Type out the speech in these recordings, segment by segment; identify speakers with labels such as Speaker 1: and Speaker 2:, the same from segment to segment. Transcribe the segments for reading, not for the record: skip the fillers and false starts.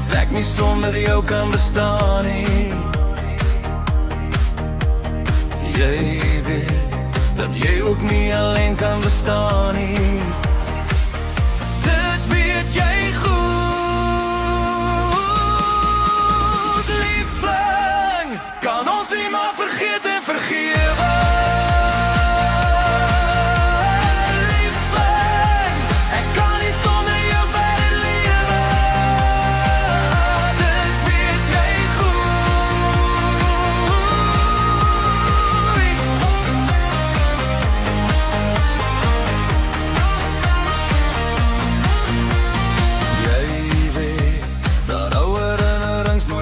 Speaker 1: dat ek nie sonder jou kan bestaan nie. Jy weet dat jy ook nie alleen kan bestaan nie. Dit weet jy goed, liefling. Kan ons nie maar vergeet en vergewe. Liefling, ek kan nie sonder jou verder lewe. Dit weet jy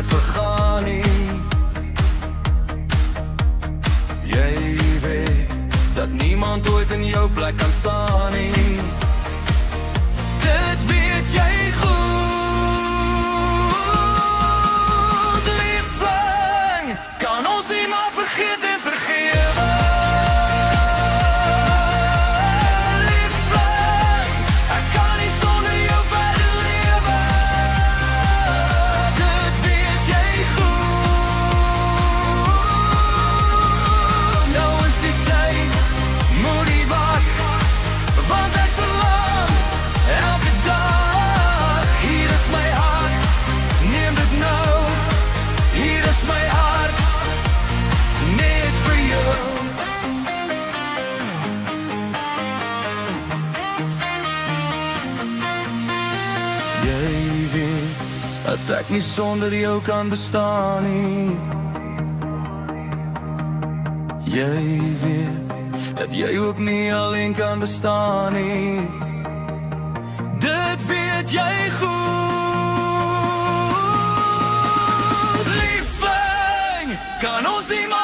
Speaker 1: vergaan nie. Jy weet dat niemand ooit in jou plek kan staan nie. Dit weet jy goed, liefling. Kan ons nie maar vergeet en vergewe. Liefling, ek kan nie sonder jou verder lewe. Jy weet dat ek nie sonder jou kan bestaan nie. Jy weet dat jy ook nie alleen kan bestaan nie. Dit weet jy goed, liefling. Kan ons nie maar